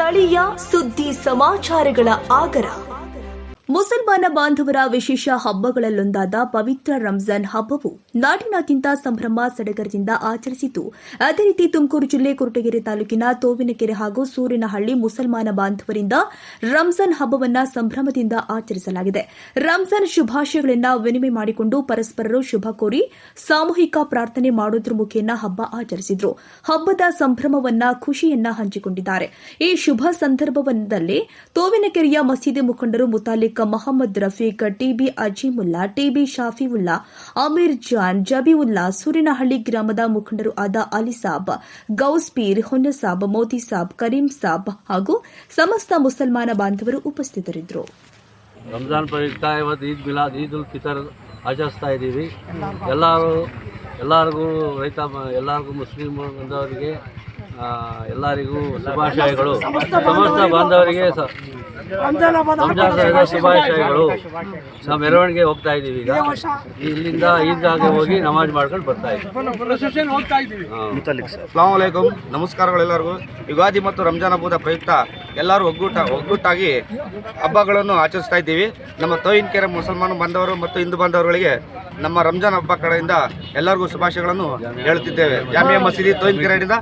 ಸ್ಥಳೀಯ ಸುದ್ದಿ ಸಮಾಚಾರಗಳ ಆಗರ. ಮುಸಲ್ಮಾನ ಬಾಂಧವರ ವಿಶೇಷ ಹಬ್ಬಗಳಲ್ಲೊಂದಾದ ಪವಿತ್ರ ರಂಜಾನ್ ಹಬ್ಬವು ನಾಡಿನಾದ್ಯಂತ ಸಂಭ್ರಮ ಸಡಗರದಿಂದ ಆಚರಿಸಿದ್ದು, ಅದೇ ರೀತಿ ತುಮಕೂರು ಜಿಲ್ಲೆ ಕೊರಟಗೆರೆ ತಾಲೂಕಿನ ತೋವಿನಕೆರೆ ಹಾಗೂ ಸೂರಿನಹಳ್ಳಿ ಮುಸಲ್ಮಾನ ಬಾಂಧವರಿಂದ ರಂಜಾನ್ ಹಬ್ಬವನ್ನು ಸಂಭ್ರಮದಿಂದ ಆಚರಿಸಲಾಗಿದೆ. ರಂಜಾನ್ ಶುಭಾಶಯಗಳನ್ನು ವಿನಿಮಯ ಮಾಡಿಕೊಂಡು ಪರಸ್ಪರರು ಶುಭ ಕೋರಿ ಸಾಮೂಹಿಕ ಪ್ರಾರ್ಥನೆ ಮಾಡುವುದರ ಮುಖೇನ ಹಬ್ಬ ಆಚರಿಸಿದರು. ಹಬ್ಬದ ಸಂಭ್ರಮವನ್ನ ಖುಷಿಯನ್ನ ಹಂಚಿಕೊಂಡಿದ್ದಾರೆ. ಈ ಶುಭ ಸಂದರ್ಭದಲ್ಲಿ ತೋವಿನಕೆರೆಯ ಮಸೀದಿ ಮುಖಂಡರು ಮುತಾಲಿಕ್ ಮೊಹಮ್ಮದ್ ರಫೀಕ್, ಟಿಬಿ ಅಜೀಮುಲ್ಲಾ, ಟಿಬಿ ಶಾಫಿವುಲ್ಲಾ, ಅಮೀರ್ ಜಾನ್, ಜಬೀವುಲ್ಲಾ, ಸೂರಿನಹಳ್ಳಿ ಗ್ರಾಮದ ಮುಖಂಡರು ಆದ ಅಲಿ ಸಾಬ್, ಗೌಸ್ ಪೀರ್, ಹೊನ್ನಸಾಬ್, ಮೋದಿ ಸಾಬ್, ಕರೀಂ ಸಾಬ್ ಹಾಗೂ ಸಮಸ್ತ ಮುಸಲ್ಮಾನ ಬಾಂಧವರು ಉಪಸ್ಥಿತರಿದ್ದರು. ರಂಜಾನ್ ಪ್ರಯುಕ್ತ ಇವತ್ತು ಈದ್ ಮಿಲಾದ್ ಈದ್ ಉಲ್ ಫಿತರ್ ಆಚರಿಸ್ತಾ ಇದ್ದೀವಿ. ಎಲ್ಲರಿಗೂ ಎಲ್ಲರಿಗೂ ಮುಸ್ಲಿಂ ಬಾಂಧವರಿಗೆ ಎಲ್ಲರಿಗೂ ಶುಭಾಶಯಗಳು. ಸಮಸ್ತ ಬಾಂಧವರಿಗೆ ರಂಜಾನ್ ಶುಭಾಶಯಗಳು. ನಾವು ಮೆರವಣಿಗೆ ಹೋಗ್ತಾ ಇದ್ದೀವಿ. ಈಗ ಇಲ್ಲಿಂದ ಈದ್ಗಾಗೆ ಹೋಗಿ ನಮಾಜ್ ಮಾಡ್ಕೊಂಡು ಬರ್ತಾ ಇದ್ದೀವಿ. ಅಸ್ಸಲಾಮು ಅಲೈಕುಂ, ನಮಸ್ಕಾರಗಳು ಎಲ್ಲರಿಗೂ. ಯುಗಾದಿ ಮತ್ತು ರಂಜಾನ್ ಹಬ್ಬದ ಪ್ರಯುಕ್ತ ಎಲ್ಲರೂ ಒಗ್ಗೂಟಾಗಿ ಹಬ್ಬಗಳನ್ನು ಆಚರಿಸ್ತಾ ಇದ್ದೀವಿ. ನಮ್ಮ ತೋವಿನಕೆರೆ ಮುಸಲ್ಮಾನ ಬಾಂಧವರು ಮತ್ತು ಹಿಂದೂ ಬಾಂಧವರುಗಳಿಗೆ ನಮ್ಮ ರಂಜಾನ್ ಹಬ್ಬ ಕಡೆಯಿಂದ ಎಲ್ಲರಿಗೂ ಶುಭಾಶಯಗಳನ್ನು ಹೇಳುತ್ತಿದ್ದೇವೆ. ಜಾಮಿಯಾ ಮಸೀದಿ ತೋವಿನಕೆರೆಯಿಂದ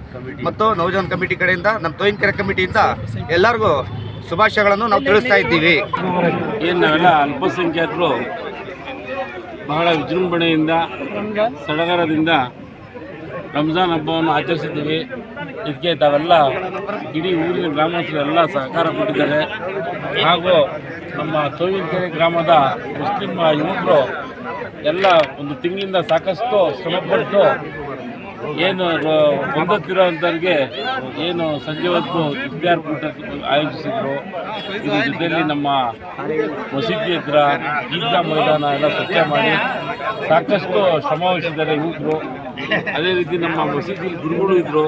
ಮತ್ತು ನೌಜವಾನ್ ಕಮಿಟಿ ಕಡೆಯಿಂದ, ನಮ್ಮ ತೋವಿನಕೆರೆ ಕಮಿಟಿಯಿಂದ ಎಲ್ಲರಿಗೂ ಶುಭಾಶಯಗಳನ್ನು ನಾವು ತಿಳಿಸ್ತಾ ಇದ್ದೀವಿ. ಏನು ನಾವೆಲ್ಲ ಅಲ್ಪಸಂಖ್ಯಾತರು ಬಹಳ ವಿಜೃಂಭಣೆಯಿಂದ ಸಡಗರದಿಂದ ರಂಜಾನ್ ಹಬ್ಬವನ್ನು ಆಚರಿಸಿದ್ದೀವಿ. ಇದಕ್ಕೆ ತಾವೆಲ್ಲ ಇಡೀ ಊರಿನ ಗ್ರಾಮಸ್ಥರೆಲ್ಲ ಸಹಕಾರ ಕೊಟ್ಟಿದ್ದಾರೆ. ಹಾಗೂ ನಮ್ಮ ತೋವಿನಕೆರೆ ಗ್ರಾಮದ ಮುಸ್ಲಿಂ ಯುವಕರು ಎಲ್ಲ ಒಂದು ತಿಂಗಳಿಂದ ಸಾಕಷ್ಟು ಶ್ರಮಪಟ್ಟು ಏನು ಬಂದತ್ತಿರೋಂಥವ್ರಿಗೆ ಏನು ಸಂಜೆ ಹೊತ್ತು ಇಫ್ತಾರ್ ಕೂಟ ಆಯೋಜಿಸಿದ್ರು. ಇದ್ರ ಜೊತೆಯಲ್ಲಿ ನಮ್ಮ ಮಸೀದಿ ಹತ್ರ ಈದ್ಗಾ ಮೈದಾನ ಎಲ್ಲ ಸ್ವಚ್ಛ ಮಾಡಿ ಸಾಕಷ್ಟು ಶ್ರಮವಹಿಸಿದ್ದಾರೆ ಯುವಕರು. ಅದೇ ರೀತಿ ನಮ್ಮ ಮಸೀದಿಯಲ್ಲಿ ಗುರುಗಳು ಇದ್ದರು.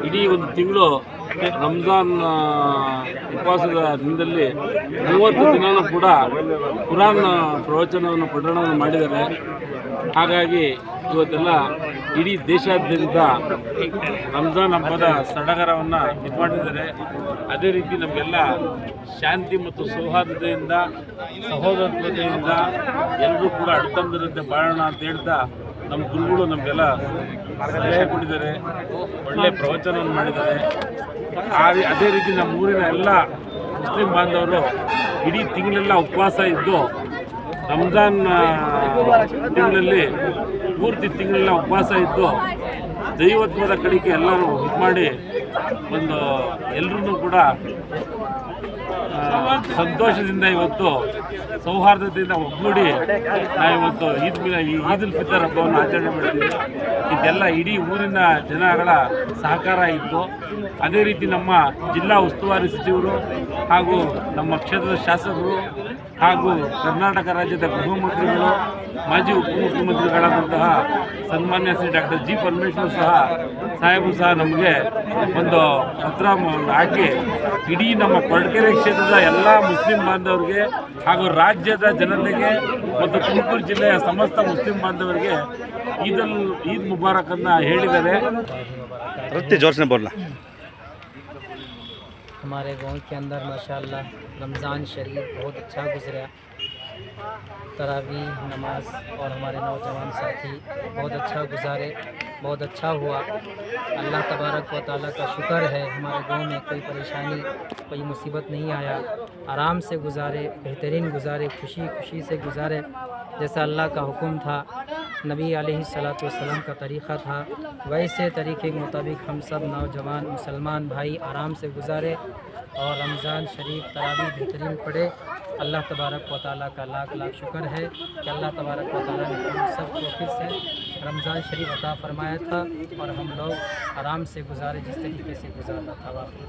ಇಡೀ ಒಂದು ತಿಂಗಳು ರಂಜಾನ್ ಉಪವಾಸದ ದಿನದಲ್ಲಿ 30 ದಿನವೂ ಕೂಡ ಕುರಾನ್ ಪ್ರವಚನವನ್ನು ಪಠಣವನ್ನು ಮಾಡಿದ್ದಾರೆ. ಹಾಗಾಗಿ ಇವತ್ತೆಲ್ಲ ಇಡೀ ದೇಶಾದ್ಯಂತ ರಂಜಾನ್ ಹಬ್ಬದ ಸಡಗರವನ್ನು ಇದು ಮಾಡಿದ್ದಾರೆ. ಅದೇ ರೀತಿ ನಮಗೆಲ್ಲ ಶಾಂತಿ ಮತ್ತು ಸೌಹಾರ್ದತೆಯಿಂದ ಸಹೋದರತೆಯಿಂದ ಎಲ್ಲರೂ ಕೂಡ ಅಡ್ತಂದರಂತೆ ಬಾಳೋಣ ಅಂತ ಹೇಳ್ತಾ ನಮ್ಮ ಗುರುಗಳು ನಮಗೆಲ್ಲ ಸಲಹೆ ಕೊಟ್ಟಿದ್ದಾರೆ, ಒಳ್ಳೆಯ ಪ್ರವಚನವನ್ನು ಮಾಡಿದ್ದಾರೆ. ಅದೇ ರೀತಿ ನಮ್ಮ ಊರಿನ ಎಲ್ಲ ಮುಸ್ಲಿಂ ಬಾಂಧವರು ಇಡೀ ತಿಂಗಳೆಲ್ಲ ಉಪವಾಸ ಇದ್ದು ರಂಜಾನ್ ತಿಂಗಳಲ್ಲಿ ಪೂರ್ತಿ ತಿಂಗಳೆಲ್ಲ ಉಪವಾಸ ಇದ್ದು ದೈವತ್ವದ ಕಡೆಗೆ ಎಲ್ಲರೂ ಇದು ಮಾಡಿ ಒಂದು ಎಲ್ಲರೂ ಕೂಡ ಸಂತೋಷದಿಂದ ಇವತ್ತು ಸೌಹಾರ್ದತೆಯಿಂದ ಒಗ್ಗೂಡಿ ನಾವಿವತ್ತು ಈದ್ ಉಲ್ ಫಿತರ್ ಹಬ್ಬವನ್ನು ಆಚರಣೆ ಮಾಡಿದ್ದೀವಿ. ಇದೆಲ್ಲ ಇಡೀ ಊರಿನ ಜನಗಳ ಸಹಕಾರ ಇತ್ತು. ಅದೇ ರೀತಿ ನಮ್ಮ ಜಿಲ್ಲಾ ಉಸ್ತುವಾರಿ ಸಚಿವರು ಹಾಗೂ ನಮ್ಮ ಕ್ಷೇತ್ರದ ಶಾಸಕರು ಹಾಗೂ ಕರ್ನಾಟಕ ರಾಜ್ಯದ ಗೃಹ ಮಂತ್ರಿಗಳು, ಮಾಜಿ ಉಪಮುಖ್ಯಮಂತ್ರಿಗಳಾದಂತಹ ಸನ್ಮಾನ್ಯ ಶ್ರೀ ಡಾಕ್ಟರ್ ಜಿ ಪರಮೇಶ್ವರ್ ಸಾಹೇಬರು ಸಹ ನಮಗೆ ಒಂದು ಪತ್ರ ಹಾಕಿ ಇಡೀ ನಮ್ಮ ಕೊರಟಗೆರೆ ಕ್ಷೇತ್ರದ ಎಲ್ಲ ಮುಸ್ಲಿಂ ಬಾಂಧವರಿಗೆ ಹಾಗೂ ರಾಜ್ಯದ ಜನತೆಗೆ ಮತ್ತು ತುಮಕೂರು ಜಿಲ್ಲೆಯ ಸಮಸ್ತ ಮುಸ್ಲಿಂ ಬಾಂಧವರಿಗೆ ಈದ್ ಮುಬಾರಕ್ ಅನ್ನ ಹೇಳಿದ್ದಾರೆ. हमारे गांव के अंदर माशाल्लाह रमज़ान शरीफ बहुत अच्छा गुजरा। तरावी नमाज और हमारे नौजवान साथी बहुत अच्छा गुजारे, बहुत अच्छा हुआ। अल्लाह तबारक व तआला का शुक्र है, हमारे गांव में कोई परेशानी कोई मुसीबत नहीं आया। आराम से गुजारे, बेहतरीन गुजारे, खुशी खुशी से गुजारे। जैसा अल्लाह का हुक्म था, नबी अलैहिस्सलातु वस्सलाम का तरीक़ा था, वैसे तरीक़े के मुताबिक हम सब नौजवान मुसलमान भाई आराम से गुजारे और रमज़ान शरीफ तरावी बेहतरीन पढ़े। अल्लाह तबारक व तआला का लाख लाख शुक्र है कि अल्लाह तबारक व तआला ने हम सबको फिर से रमज़ान शरीफ अता फरमाया था और हम लोग आराम से गुजारे जिस तरीके से गुजारना था। वाखिर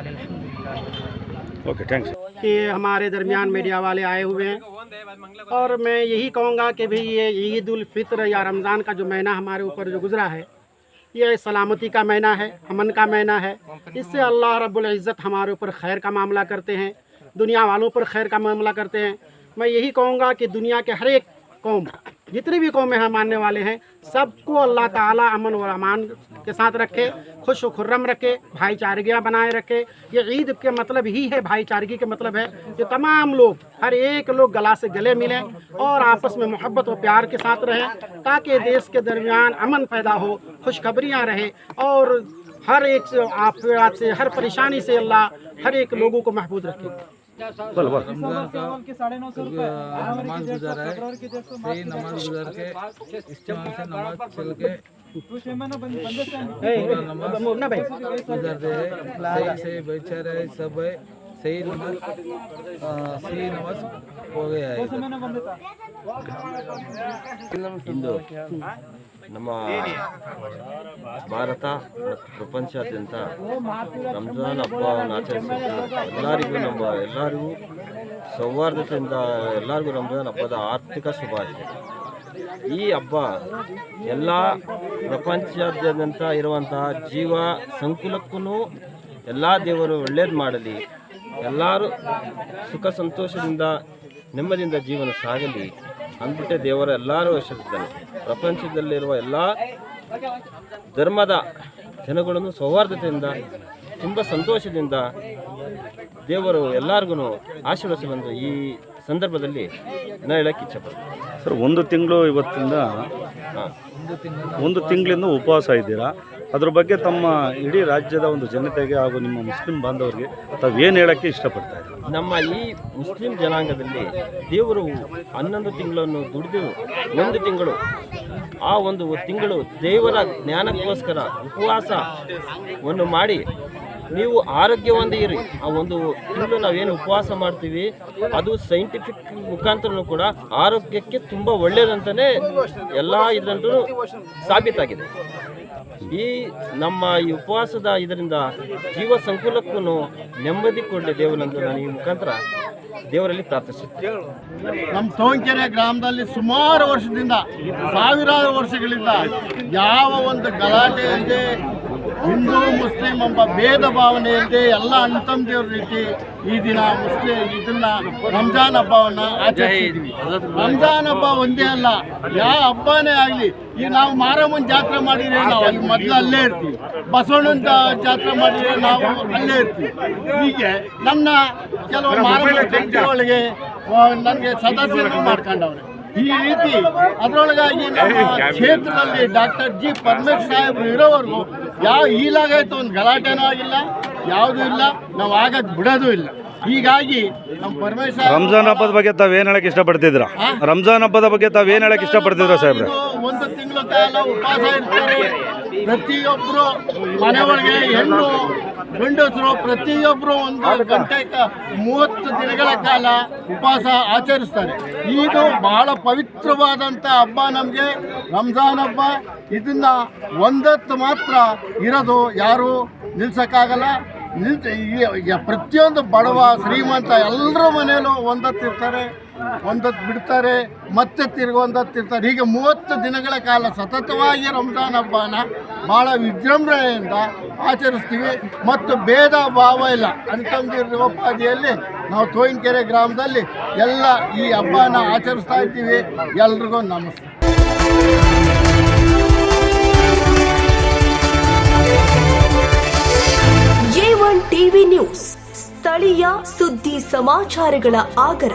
अल्हम्दुलिल्लाह। Okay, thanks. कि हमारे दरमियान मीडिया वाले आए हुए हैं और मैं यही कहूँगा कि भाई ये ईद उल फित्र या रमज़ान का जो महीना हमारे ऊपर जो गुज़रा है, ये सलामती का महीना है, अमन का महीना है। इससे अल्लाह रब्बुल इज़्ज़त हमारे ऊपर खैर का मामला करते हैं, दुनिया वालों पर खैर का मामला करते हैं। मैं यही कहूँगा कि दुनिया के हर एक कौम जितनी भी कौमें हैं मानने वाले हैं, सबको अल्लाह ताला अमन और अमान के साथ रखे, खुश व खुर्रम रखे, भाईचारगियाँ बनाए रखे। ये ईद के मतलब ही है, भाईचारगी के मतलब है कि तमाम लोग, हर एक लोग गला से गले मिलें और आपस में मोहब्बत और प्यार के साथ रहें, ताकि देश के दरमियान अमन पैदा हो, खुशखबरियाँ रहे और हर एक से हर परेशानी से अल्लाह हर एक लोगों को महफूज रखे। रमजान का नमाज गुजारा है, सही नमाज गुजार के इस्तेमाल से नमाज चल के नमाज गुजारते हैं, सही से भाईचारा है, सब है, सही नमाज हो गया है। ಇಂದು ನಮ್ಮ ಭಾರತ ಮತ್ತು ಪ್ರಪಂಚಾದ್ಯಂತ ರಂಜಾನ್ ಹಬ್ಬವನ್ನು ಆಚರಿಸುತ್ತಾ ಎಲ್ಲರಿಗೂ ಸೌಹಾರ್ದತೆಯಿಂದ ಎಲ್ಲರಿಗೂ ರಂಜಾನ್ ಹಬ್ಬದ ಆರ್ಥಿಕ ಶುಭಾಶಯ. ಈ ಹಬ್ಬ ಎಲ್ಲ ಪ್ರಪಂಚಾದ್ಯಂತ ಇರುವಂತಹ ಜೀವ ಸಂಕುಲಕ್ಕೂ ಎಲ್ಲ ದೇವರು ಒಳ್ಳೇದು ಮಾಡಲಿ, ಎಲ್ಲರೂ ಸುಖ ಸಂತೋಷದಿಂದ ನೆಮ್ಮದಿಯಿಂದ ಜೀವನ ಸಾಗಲಿ ಅಂದ್ಬಿಟ್ಟೆ ದೇವರ ಎಲ್ಲರೂ ಆಶೀರ್ವದಿಸಿದ್ದಾನೆ. ಪ್ರಪಂಚದಲ್ಲಿರುವ ಎಲ್ಲ ಧರ್ಮದ ಜನಗಳನ್ನು ಸೌಹಾರ್ದತೆಯಿಂದ ತುಂಬ ಸಂತೋಷದಿಂದ ದೇವರು ಎಲ್ಲರಿಗೂ ಆಶೀರ್ವದಿಸಲೆಂದು ಈ ಸಂದರ್ಭದಲ್ಲಿ ನಾನು ಹೇಳಕ್ಕೆ ಇಚ್ಛಪಡ್ತೀನಿ. ಸರ್, ಒಂದು ತಿಂಗಳು ಇವತ್ತಿಂದ ಒಂದು ತಿಂಗಳಿಂದ ಉಪವಾಸ ಇದ್ದೀರಾ. ಅದ್ರ ಬಗ್ಗೆ ತಮ್ಮ ಇಡೀ ರಾಜ್ಯದ ಒಂದು ಜನತೆಗೆ ಹಾಗೂ ನಿಮ್ಮ ಮುಸ್ಲಿಂ ಬಾಂಧವರಿಗೆ ತಾವೇನು ಹೇಳೋಕ್ಕೆ ಇಷ್ಟಪಡ್ತಾ ಇದ್ದೀರಾ? ನಮ್ಮ ಈ ಮುಸ್ಲಿಂ ಜನಾಂಗದಲ್ಲಿ ದೇವರು 11 ತಿಂಗಳನ್ನು ದುಡಿದು ಒಂದು ತಿಂಗಳು, ಆ ಒಂದು ತಿಂಗಳು ದೇವರ ಜ್ಞಾನಕ್ಕೋಸ್ಕರ ಉಪವಾಸವನ್ನು ಮಾಡಿ ನೀವು ಆರೋಗ್ಯವಂತ ಇರಿ. ಆ ಒಂದು ತಿಂಗಳು ನಾವೇನು ಉಪವಾಸ ಮಾಡ್ತೀವಿ ಅದು ಸೈಂಟಿಫಿಕ್ ಮುಖಾಂತರನೂ ಕೂಡ ಆರೋಗ್ಯಕ್ಕೆ ತುಂಬ ಒಳ್ಳೆಯದಂತಲೇ ಎಲ್ಲ ಇದರಂತೂ ಸಾಬೀತಾಗಿದೆ. ಈ ನಮ್ಮ ಈ ಉಪವಾಸದ ಇದರಿಂದ ಜೀವ ಸಂಕುಲಕ್ಕೂ ನೆಮ್ಮದಿ ಕೊಡಲಿ ದೇವರಂತ ನಾನು ಈ ಮುಖಾಂತರ ದೇವರಲ್ಲಿ ಪ್ರಾರ್ಥಿಸುತ್ತೇನೆ. ನಮ್ಮ ತೋಂಕೆರೆ ಗ್ರಾಮದಲ್ಲಿ ಸುಮಾರು ವರ್ಷದಿಂದ, ಸಾವಿರಾರು ವರ್ಷಗಳಿಂದ ಯಾವ ಒಂದು ಗಲಾಟೆ ಇಲ್ಲದೆ, ಹಿಂದೂ ಮುಸ್ಲಿಂ ಎಂಬ ಭೇದ ಭಾವನೆ ಇಲ್ಲದೆ ಎಲ್ಲ ಅಣ್ತಂದಿಯವ್ರ ರೀತಿ ಈ ದಿನ ಇದನ್ನ ರಂಜಾನ್ ಹಬ್ಬವನ್ನು ಆಚರಿಸಿದ್ವಿ. ರಂಜಾನ್ ಹಬ್ಬ ಒಂದೇ ಅಲ್ಲ, ಯಾವ ಹಬ್ಬನೇ ಆಗಲಿ, ಈಗ ನಾವು ಮಾರಮ್ಮನ ಜಾತ್ರೆ ಮಾಡಿದ್ರೆ ನಾವು ಅಲ್ಲಿ ಮೊದಲು ಅಲ್ಲೇ ಇರ್ತೀವಿ, ಬಸವಣ್ಣನ ಜಾತ್ರೆ ಮಾಡಿದ್ರೆ ನಾವು ಅಲ್ಲೇ ಇರ್ತೀವಿ. ಹೀಗೆ ನನ್ನ ಕೆಲವು ಮಾರಮ್ಮನ ಕಮಿಟಿ ಒಳಗೆ ನನಗೆ ಸದಸ್ಯರು ಮಾಡ್ಕೊಂಡವ್ರೆ. ಈ ರೀತಿ ಅದರೊಳಗಾಗಿ ನಮ್ಮ ಕ್ಷೇತ್ರದಲ್ಲಿ ಡಾಕ್ಟರ್ ಜಿ ಪರಮೇಶ್ ಸಾಹೇಬ್ರು ಇರೋವರೆಗೂ ಯಾವ ಈಲಾಗಾಯ್ತು ಒಂದು ಗಲಾಟೆನೂ ಆಗಿಲ್ಲ, ಯಾವುದೂ ಇಲ್ಲ, ನಾವು ಆಗಕ್ಕೆ ಬಿಡೋದು ಇಲ್ಲ. ಹೀಗಾಗಿ ನಮ್ಮ ಪರಮೇಶ್ ರಂಜಾನ್ ಹಬ್ಬದ ಬಗ್ಗೆ ತಾವೇನು ಹೇಳಕ್ಕೆ ಇಷ್ಟಪಡ್ತಿದ್ದೀರಾ? ರಂಜಾನ್ ಹಬ್ಬದ ಬಗ್ಗೆ ತಾವೇನು ಹೇಳಕ್ಕೆ ಇಷ್ಟಪಡ್ತಿದ್ದೀರಾ ಸಾಹೇಬ್ರೆ? ಒಂದು ತಿಂಗಳ ಕಾಲ ಉಪವಾಸ ಇರ್ತಾರೆ. ಪ್ರತಿಯೊಬ್ಬರು ಮನೆ ಒಳಗೆ ಹೆಣ್ಣು ಗಂಡಸರು ಪ್ರತಿಯೊಬ್ಬರು 1 ಗಂಟೆ 30 ದಿನಗಳ ಕಾಲ ಉಪವಾಸ ಆಚರಿಸ್ತಾರೆ. ಇದು ಬಹಳ ಪವಿತ್ರವಾದಂಥ ಹಬ್ಬ ನಮಗೆ ರಂಜಾನ್ ಹಬ್ಬ. ಇದನ್ನ ಒಂದತ್ತು ಮಾತ್ರ ಇರೋದು, ಯಾರು ನಿಲ್ಸೋಕ್ಕಾಗಲ್ಲ. ಪ್ರತಿಯೊಂದು ಬಡವ ಶ್ರೀಮಂತ ಎಲ್ಲರ ಮನೆಯಲ್ಲೂ ಒಂದತ್ತಿರ್ತಾರೆ, ಒಂದತ್ತು ಬಿಡ್ತಾರೆ, ಮತ್ತೆ ತಿರ್ಗಿ ಒಂದತ್ತಿರ್ತಾರೆ. ಹೀಗೆ 30 ದಿನಗಳ ಕಾಲ ಸತತವಾಗಿ ರಂಜಾನ್ ಹಬ್ಬನ ಭಾಳ ವಿಜೃಂಭಣೆಯಿಂದ ಆಚರಿಸ್ತೀವಿ. ಮತ್ತು ಭೇದ ಭಾವ ಇಲ್ಲ, ಅಣ್ತಂದಿರೋಪಾದಿಯಲ್ಲಿ ನಾವು ತೋಯಿನಕೆರೆ ಗ್ರಾಮದಲ್ಲಿ ಎಲ್ಲ ಈ ಹಬ್ಬನ ಆಚರಿಸ್ತಾ ಇದ್ದೀವಿ. ಎಲ್ರಿಗೂ ನಮಸ್ತೆ. A1 ಟಿವಿ ನ್ಯೂಸ್, ಸ್ಥಳೀಯ ಸುದ್ದಿ ಸಮಾಚಾರಗಳ ಆಗರ.